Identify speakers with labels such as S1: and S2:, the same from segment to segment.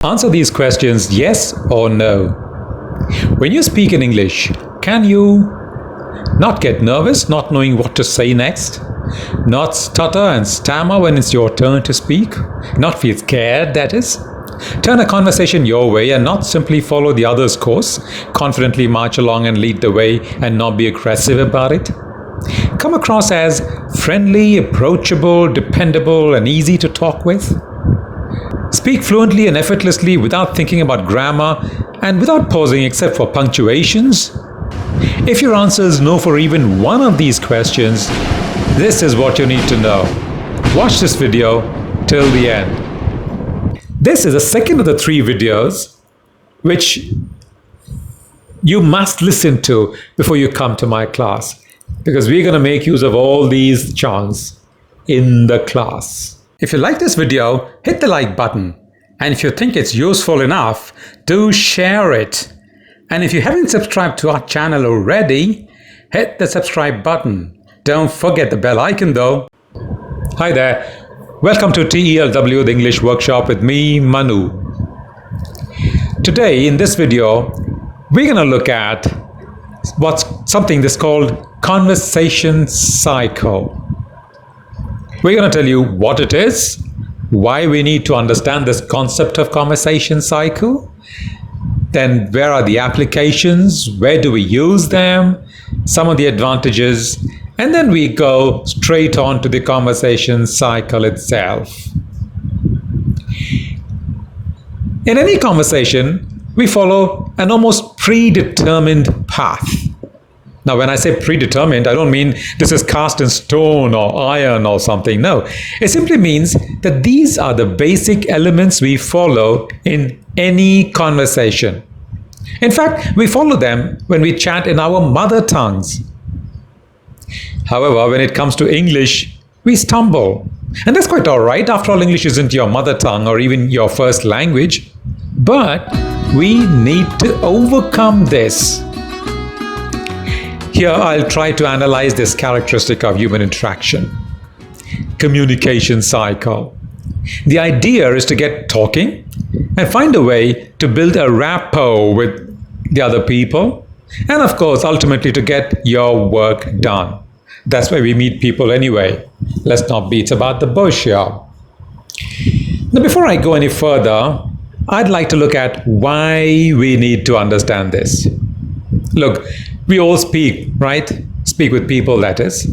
S1: Answer these questions yes or no. When you speak in English, can you not get nervous, not knowing what to say next? Not stutter and stammer when it's your turn to speak? Not feel scared, that is? Turn a conversation your way and not simply follow the other's course, confidently march along and lead the way and not be aggressive about it? Come across as friendly, approachable, dependable, and easy to talk with? Speak fluently and effortlessly without thinking about grammar and without pausing except for punctuations? If your answer is no for even one of these questions, this is what you need to know. Watch this video till the end. This is the second of the 3 videos which you must listen to before you come to my class, because we're going to make use of all these chunks in the class. If you like this video, hit the like button. And if you think it's useful enough, do share it. And if you haven't subscribed to our channel already, hit the subscribe button. Don't forget the bell icon though. Hi there. Welcome to TELW, the English workshop with me, Manu. Today in this video, we're going to look at something that's called conversation cycle. We're going to tell you what it is, why we need to understand this concept of conversation cycle, then where are the applications, where do we use them, some of the advantages, and then we go straight on to the conversation cycle itself. In any conversation, we follow an almost predetermined path. Now, when I say predetermined, I don't mean this is cast in stone or iron or something. No, it simply means that these are the basic elements we follow in any conversation. In fact, we follow them when we chat in our mother tongues. However, when it comes to English, we stumble. And that's quite all right. After all, English isn't your mother tongue or even your first language. But we need to overcome this. Here, I'll try to analyze this characteristic of human interaction. Communication cycle. The idea is to get talking and find a way to build a rapport with the other people, and of course, ultimately to get your work done. That's why we meet people anyway. Let's not beat about the bush here. Now, before I go any further, I'd like to look at why we need to understand this. Look, we all speak, right? Speak with people, that is.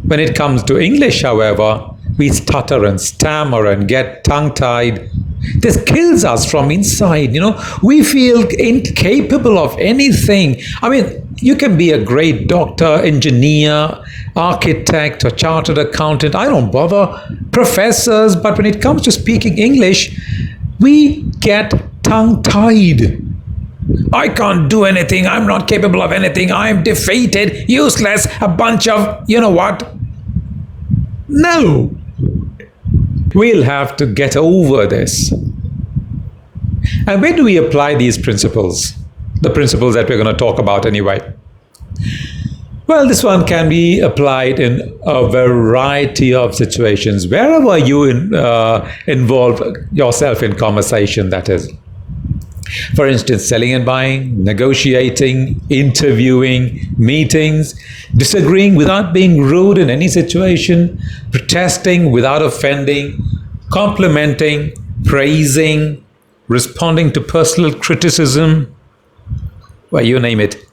S1: When it comes to English, however, we stutter and stammer and get tongue-tied. This kills us from inside, We feel incapable of anything. I mean, you can be a great doctor, engineer, architect, or chartered accountant. I don't bother. Professors, but when it comes to speaking English, we get tongue-tied. I can't do anything. I'm not capable of anything. I'm defeated, useless, a bunch of, you know what? No. We'll have to get over this. And where do we apply these principles? The principles that we're going to talk about anyway. Well, this one can be applied in a variety of situations. Wherever you involve yourself in conversation, that is. For instance, selling and buying, negotiating, interviewing, meetings, disagreeing without being rude in any situation, protesting without offending, complimenting, praising, responding to personal criticism, well, you name it.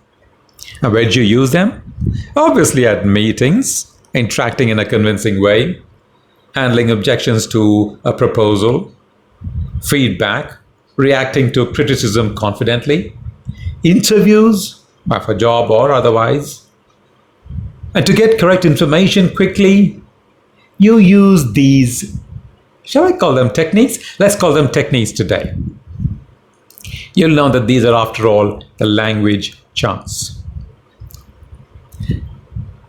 S1: And where do you use them? Obviously at meetings, interacting in a convincing way, handling objections to a proposal, feedback, reacting to criticism confidently, interviews, for a job or otherwise. And to get correct information quickly, you use these, shall I call them techniques? Let's call them techniques today. You'll know that these are, after all, the language chunks.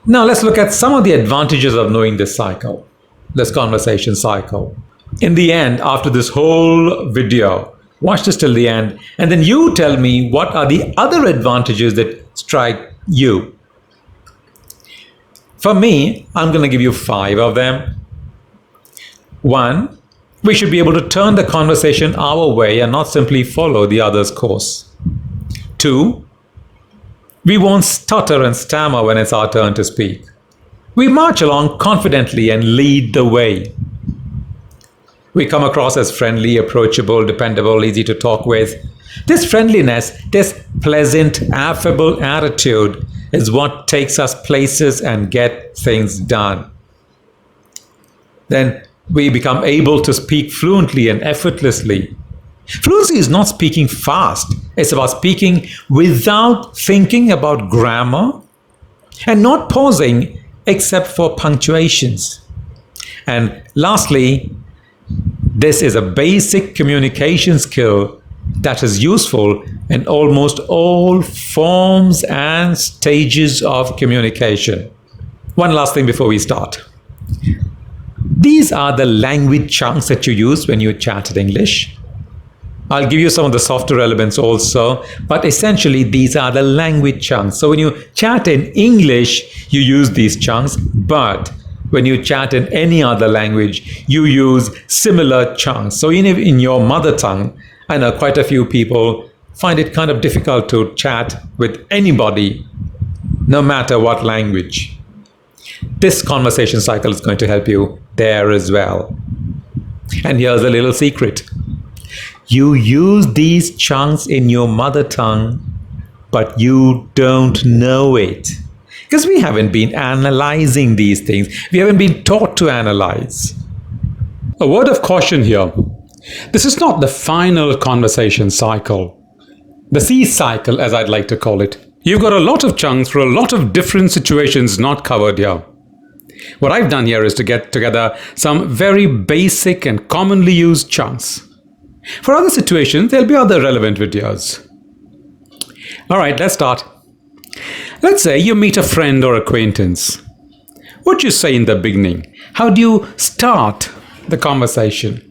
S1: Now let's look at some of the advantages of knowing this cycle, this conversation cycle. In the end, after this whole video, watch this till the end, and then you tell me what are the other advantages that strike you. For me, I'm going to give you 5 of them. 1, We should be able to turn the conversation our way and not simply follow the other's course. 2. We won't stutter and stammer when it's our turn to speak. We march along confidently and lead the way. We come across as friendly, approachable, dependable, easy to talk with. This friendliness, this pleasant, affable attitude is what takes us places and get things done. Then we become able to speak fluently and effortlessly. Fluency is not speaking fast. It's about speaking without thinking about grammar and not pausing except for punctuations. And lastly, this is a basic communication skill that is useful in almost all forms and stages of communication. One last thing before we start. These are the language chunks that you use when you chat in English. I'll give you some of the softer elements also, but essentially these are the language chunks. So when you chat in English, you use these chunks, but when you chat in any other language, you use similar chunks. So even in your mother tongue, I know quite a few people find it kind of difficult to chat with anybody, no matter what language. This conversation cycle is going to help you there as well. And here's a little secret. You use these chunks in your mother tongue, but you don't know it. Because we haven't been analyzing these things. We haven't been taught to analyze. A word of caution here. This is not the final conversation cycle. The C cycle, as I'd like to call it. You've got a lot of chunks for a lot of different situations not covered here. What I've done here is to get together some very basic and commonly used chunks. For other situations, there'll be other relevant videos. All right, let's start. Let's say you meet a friend or acquaintance. What do you say in the beginning? How do you start the conversation?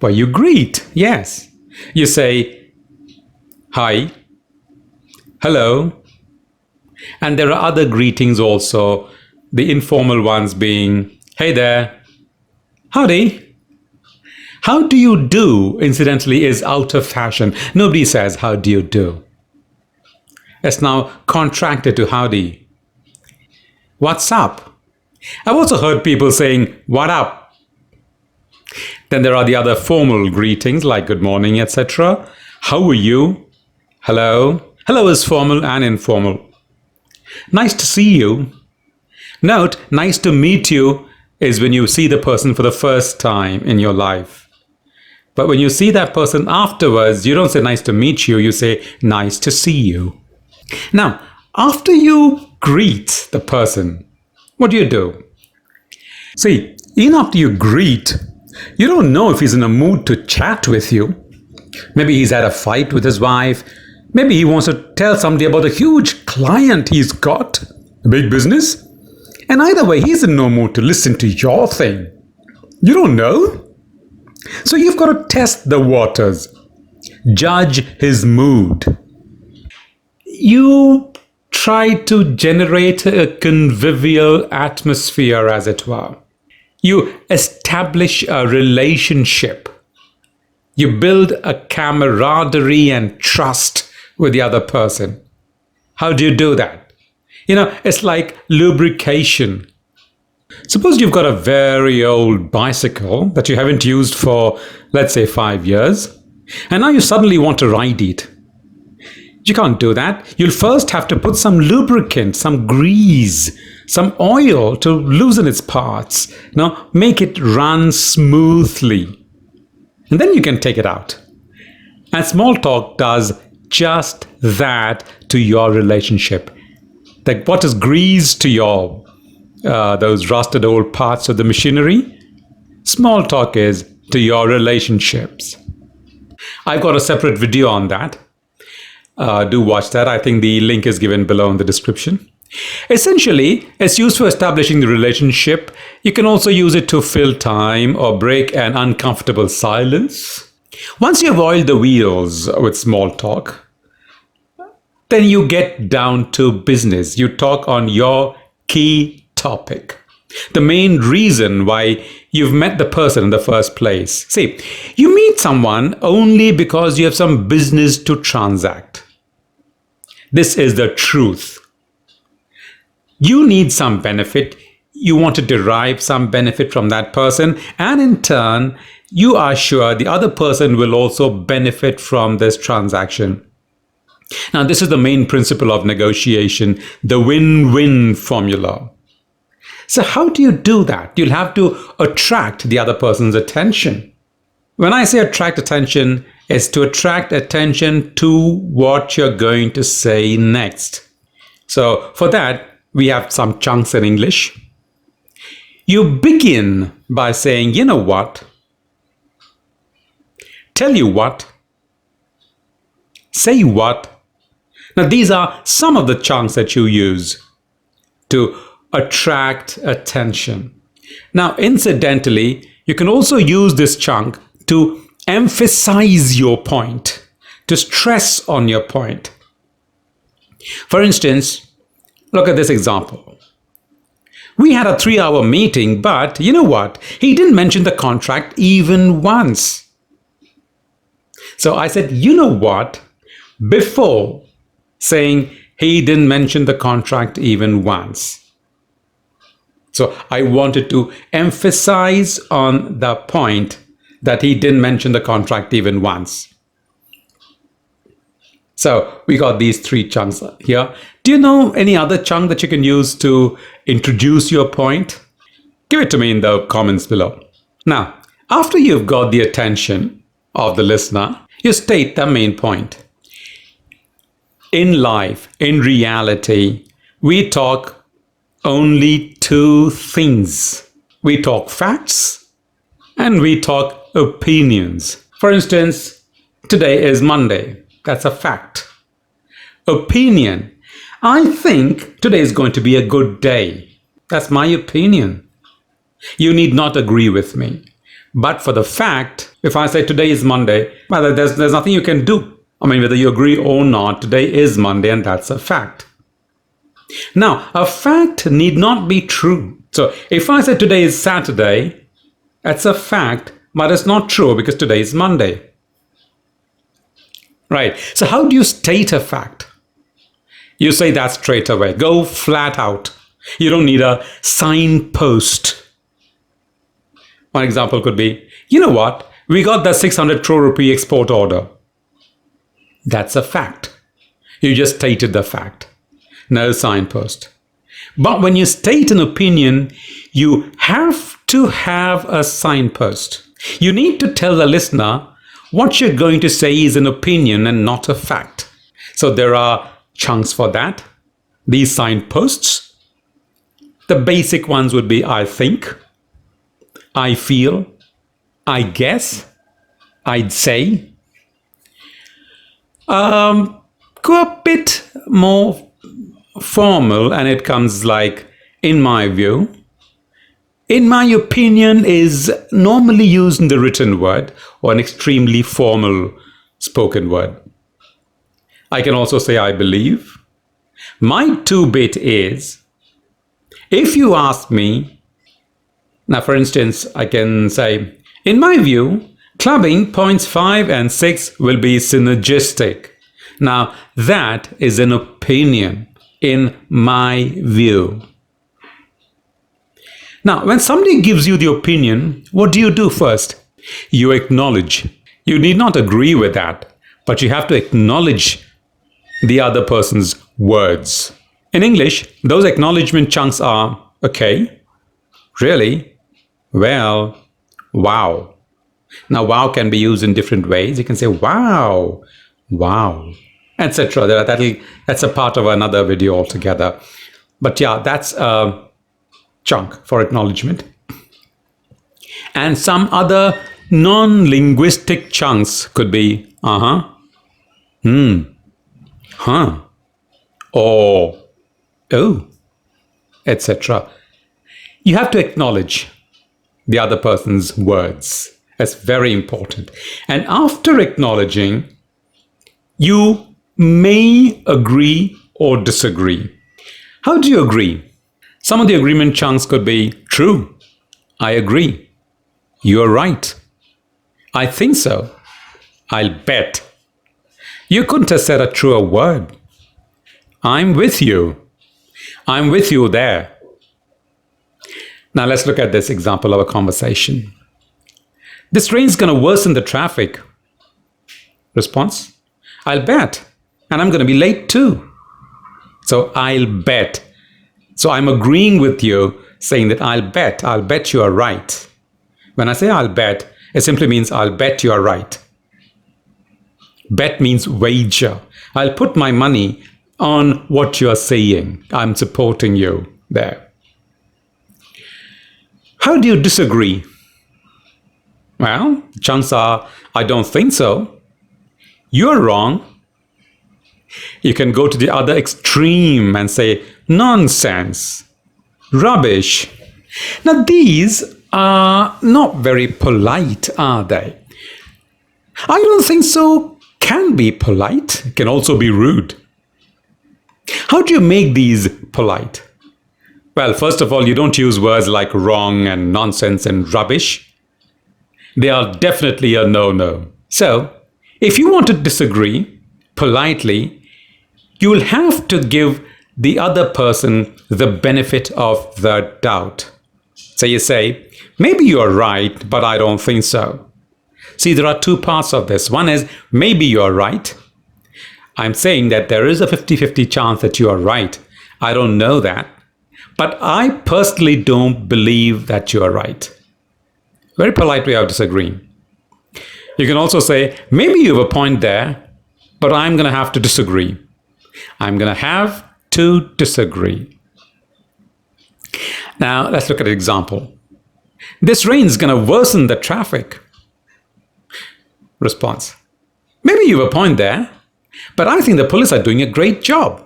S1: Well, you greet, yes. You say, hi, hello. And there are other greetings also, the informal ones being, hey there, howdy. How do you do, incidentally, is out of fashion. Nobody says, how do you do? It's now contracted to howdy. What's up? I've also heard people saying, what up? Then there are the other formal greetings like good morning, etc. How are you? Hello. Hello is formal and informal. Nice to see you. Note, nice to meet you is when you see the person for the first time in your life. But when you see that person afterwards, you don't say nice to meet you, you say nice to see you. Now, after you greet the person, what do? See, even after you greet, you don't know if he's in a mood to chat with you. Maybe he's had a fight with his wife. Maybe he wants to tell somebody about a huge client he's got, a big business. And either way, he's in no mood to listen to your thing. You don't know. So you've got to test the waters. Judge his mood. You try to generate a convivial atmosphere, as it were. You establish a relationship. You build a camaraderie and trust with the other person. How do you do that? It's like lubrication. Suppose you've got a very old bicycle that you haven't used for, let's say, 5 years, and now you suddenly want to ride it. You can't do that. You'll first have to put some lubricant, some grease, some oil to loosen its parts. Make it run smoothly. And then you can take it out. And small talk does just that to your relationship. Like what is grease to your those rusted old parts of the machinery? Small talk is to your relationships. I've got a separate video on that. Do watch that. I think the link is given below in the description. Essentially, it's used for establishing the relationship. You can also use it to fill time or break an uncomfortable silence. Once you've oiled the wheels with small talk, then you get down to business. You talk on your key topic.
S2: The main reason why you've met the person in the first place. See, you meet someone only because you have some business to transact. This is the truth. You need some benefit. You want to derive some benefit from that person, and in turn, you are sure the other person will also benefit from this transaction. Now, this is the main principle of negotiation, the win-win formula. So how do you do that? You'll have to attract the other person's attention. When I say attract attention, it's to attract attention to what you're going to say next. So for that, we have some chunks in English. You begin by saying, you know what? Tell you what? Say what? Now, these are some of the chunks that you use to attract attention. Now, incidentally, you can also use this chunk to emphasize your point, to stress on your point. For instance, look at this example. We had a 3-hour meeting, but you know what? He didn't mention the contract even once. So I said, you know what? Before saying he didn't mention the contract even once. So I wanted to emphasize on the point that he didn't mention the contract even once. So we got these 3 chunks here. Do you know any other chunk that you can use to introduce your point? Give it to me in the comments below. Now, after you've got the attention of the listener, you state the main point. In life, in reality, we talk only 2 things. We talk facts and we talk opinions. For instance, today is Monday. That's a fact. Opinion. I think today is going to be a good day. That's my opinion. You need not agree with me. But for the fact, if I say today is Monday, well, there's nothing you can do. I mean, whether you agree or not, today is Monday and that's a fact. Now, a fact need not be true. So if I say today is Saturday, that's a fact, but it's not true because today is Monday. Right. So how do you state a fact? You say that straight away. Go flat out. You don't need a signpost. One example could be, you know what? We got the 600 crore rupee export order. That's a fact. You just stated the fact. No signpost. But when you state an opinion, you have to have a signpost. You need to tell the listener what you're going to say is an opinion and not a fact. So there are chunks for that. These signposts. The basic ones would be I think, I feel, I guess, I'd say. Go a bit more formal and it comes like, in my view. In my opinion is normally used in the written word or an extremely formal spoken word. I can also say I believe. My 2-bit is, if you ask me, now for instance, I can say, in my view, clubbing points 5 and 6 will be synergistic. Now that is an opinion. In my view. Now, when somebody gives you the opinion, what do you do first? You acknowledge. You need not agree with that, but you have to acknowledge the other person's words. In English, those acknowledgement chunks are, okay, really, well, wow. Now, wow can be used in different ways. You can say, wow, wow, etc. That's a part of another video altogether. But yeah, that's a chunk for acknowledgement. And some other non-linguistic chunks could be huh, or oh, etc. You have to acknowledge the other person's words. That's very important. And after acknowledging, you may agree or disagree. How do you agree? Some of the agreement chunks could be true. I agree. You're right. I think so. I'll bet. You couldn't have said a truer word. I'm with you. I'm with you there. Now let's look at this example of a conversation. This rain's going to worsen the traffic. Response: I'll bet. And I'm going to be late too. So I'll bet. So I'm agreeing with you, saying that I'll bet you are right. When I say I'll bet, it simply means I'll bet you are right. Bet means wager. I'll put my money on what you're saying. I'm supporting you there. How do you disagree? Well, chunks are, I don't think so. You're wrong. You can go to the other extreme and say, nonsense, rubbish. Now, these are not very polite, are they? I don't think so can be polite. It can also be rude. How do you make these polite? Well, first of all, you don't use words like wrong and nonsense and rubbish. They are definitely a no-no. So, if you want to disagree politely, you will have to give the other person the benefit of the doubt. So you say, maybe you're right, but I don't think so. See, there are two parts of this. One is, maybe you're right. I'm saying that there is a 50-50 chance that you are right. I don't know that. But I personally don't believe that you are right. Very polite way of disagreeing. You can also say, maybe you have a point there, but I'm going to have to disagree. I'm going to have to disagree. Now, let's look at an example. This rain is going to worsen the traffic. Response: maybe you have a point there, but I think the police are doing a great job.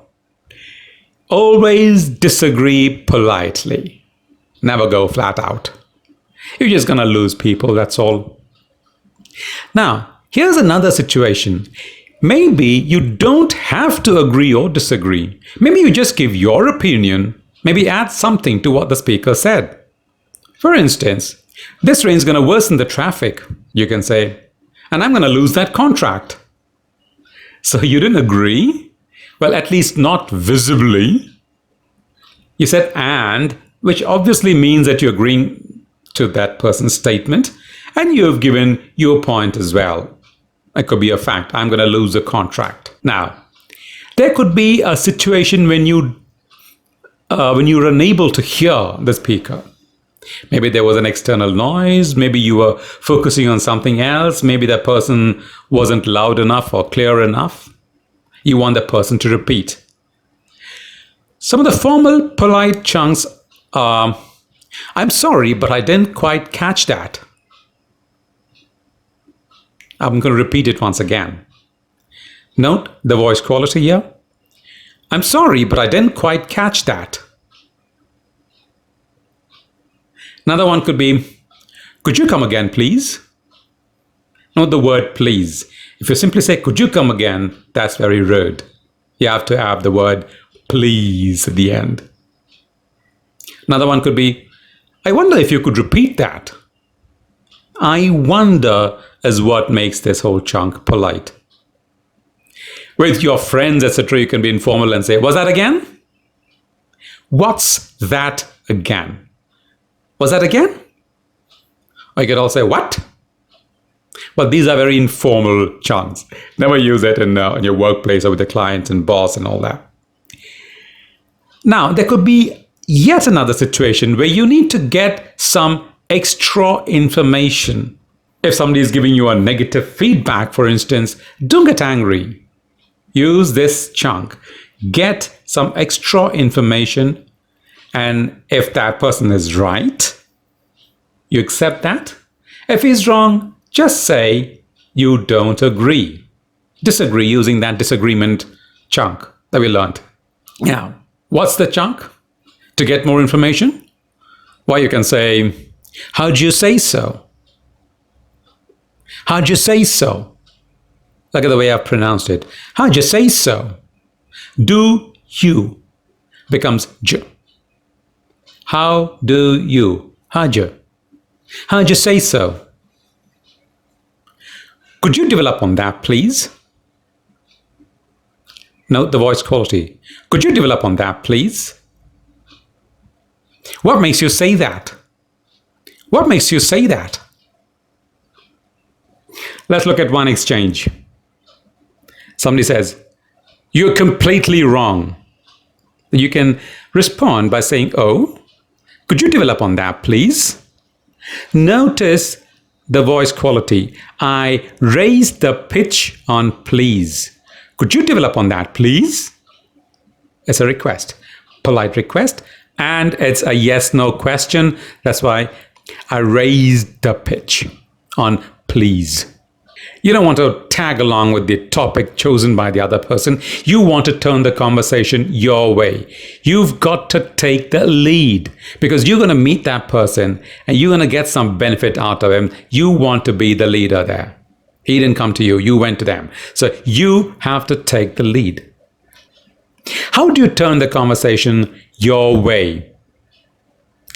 S2: Always disagree politely. Never go flat out. You're just going to lose people, that's all. Now, here's another situation. Maybe you don't have to agree or disagree. Maybe you just give your opinion, maybe add something to what the speaker said. For instance, this rain is going to worsen the traffic. You can say, and I'm going to lose that contract. So you didn't agree? Well, at least not visibly. You said and, which obviously means that you're agreeing to that person's statement, and you have given your point as well. It could be a fact. I'm going to lose a contract. Now, there could be a situation when you're unable to hear the speaker. Maybe there was an external noise. Maybe you were focusing on something else. Maybe that person wasn't loud enough or clear enough. You want the person to repeat. Some of the formal, polite chunks are, I'm sorry, but I didn't quite catch that. I'm going to repeat it once again. Note the voice quality here. I'm sorry, but I didn't quite catch that. Another one could be, could you come again, please? Note the word please. If you simply say, could you come again, that's very rude. You have to have the word please at the end. Another one could be, I wonder if you could repeat that. I wonder is what makes this whole chunk polite. With your friends, etc., you can be informal and say, was that again? What's that again? Was that again? Or you could all say, what? But these are very informal chunks. Never use it in your workplace or with the client and boss and all that. Now, there could be yet another situation where you need to get some extra information. If somebody is giving you a negative feedback, for instance, don't get angry. Use this chunk. Get some extra information, and if that person is right, you accept that. If he's wrong, just say you don't agree. Disagree using that disagreement chunk that we learned. Now, what's the chunk? To get more information? Well, you can say, how'd you say so? How'd you say so? Look at the way I've pronounced it. How'd you say so? Do you becomes j. How do you? How'd you? How'd you say so? Could you develop on that, please? Note the voice quality. Could you develop on that, please? What makes you say that? What makes you say that? Let's look at one exchange. Somebody says, "You're completely wrong." You can respond by saying, "Oh, could you develop on that, please?" Notice the voice quality. I raised the pitch on please. Could you develop on that, please? It's a request, polite request, and it's a yes/no question. That's why I raised the pitch on please. You don't want to tag along with the topic chosen by the other person. You want to turn the conversation your way. You've got to take the lead because you're going to meet that person and you're going to get some benefit out of him. You want to be the leader there. He didn't come to you. You went to them. So you have to take the lead. How do you turn the conversation your way?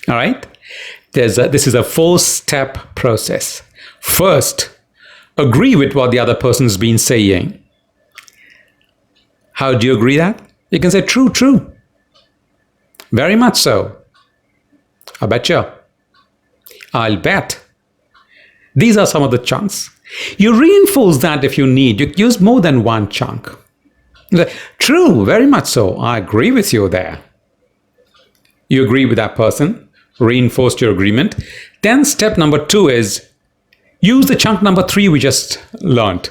S2: All right. This is a 4-step process. First, agree with what the other person's been saying. How do you agree that? You can say true, true. Very much so. I betcha. I'll bet. These are some of the chunks. You reinforce that if you need. You use more than one chunk. You say, true, very much so. I agree with you there. You agree with that person, reinforced your agreement. Then step number 2 is use the chunk number 3 we just learned.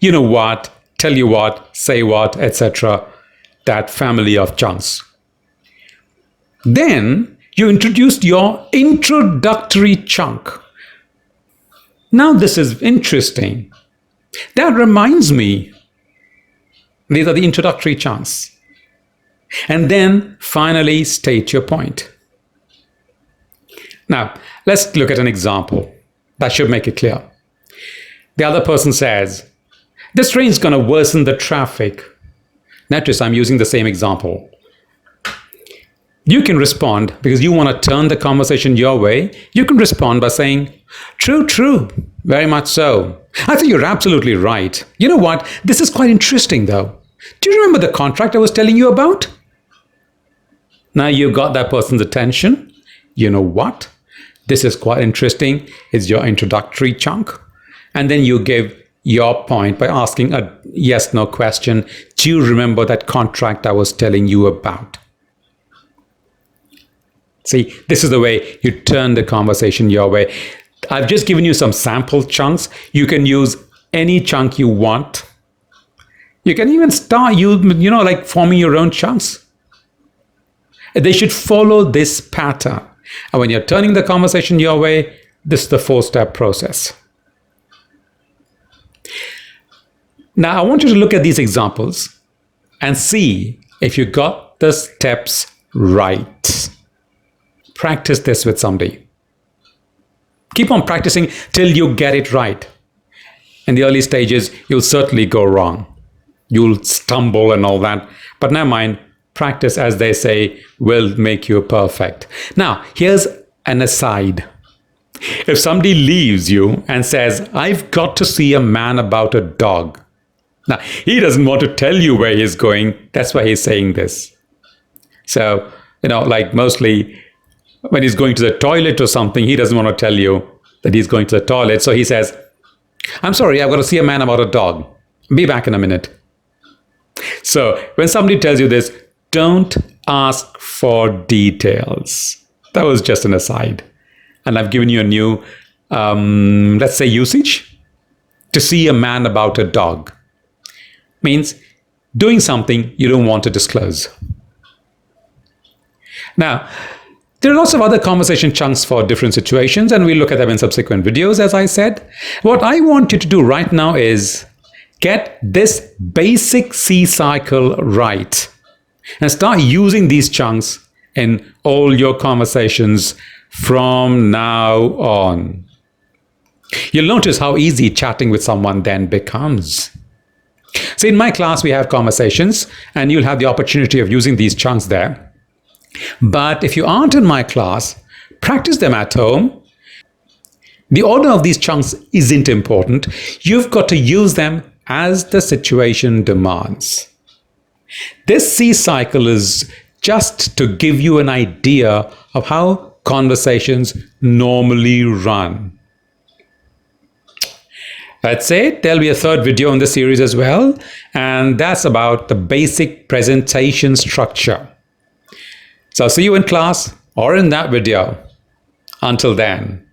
S2: You know what, tell you what, say what, etc. That family of chunks. Then you introduced your introductory chunk. Now this is interesting. That reminds me, these are the introductory chunks. And then finally state your point. Now, let's look at an example. That should make it clear. The other person says, "This train's going to worsen the traffic." Notice I'm using the same example. You can respond because you want to turn the conversation your way. You can respond by saying, "True, true, very much so. I think you're absolutely right. You know what? This is quite interesting though. Do you remember the contract I was telling you about?" Now you got that person's attention. You know what? This is quite interesting. It's your introductory chunk. And then you give your point by asking a yes/no question. Do you remember that contract I was telling you about? See, this is the way you turn the conversation your way. I've just given you some sample chunks. You can use any chunk you want. You can even start, like forming your own chunks. They should follow this pattern. And when you're turning the conversation your way, this is the 4-step process. Now, I want you to look at these examples and see if you got the steps right. Practice this with somebody. Keep on practicing till you get it right. In the early stages, you'll certainly go wrong. You'll stumble and all that. But never mind. Practice, as they say, will make you perfect. Now, here's an aside. If somebody leaves you and says, "I've got to see a man about a dog." Now, he doesn't want to tell you where he's going. That's why he's saying this. So, like mostly when he's going to the toilet or something, he doesn't want to tell you that he's going to the toilet. So he says, "I'm sorry, I've got to see a man about a dog. Be back in a minute." So when somebody tells you this, don't ask for details. That was just an aside. And I've given you a new, let's say, usage. To see a man about a dog means doing something you don't want to disclose. Now, there are lots of other conversation chunks for different situations, and we'll look at them in subsequent videos, as I said. What I want you to do right now is get this basic C cycle right. And start using these chunks in all your conversations from now on. You'll notice how easy chatting with someone then becomes. So in my class, we have conversations, and you'll have the opportunity of using these chunks there.
S1: But if you aren't in my class, practice them at home. The order of these chunks isn't important. You've got to use them as the situation demands. This C cycle is just to give you an idea of how conversations normally run. That's it. There'll be a third video in the series as well, and that's about the basic presentation structure. So I'll see you in class or in that video. Until then.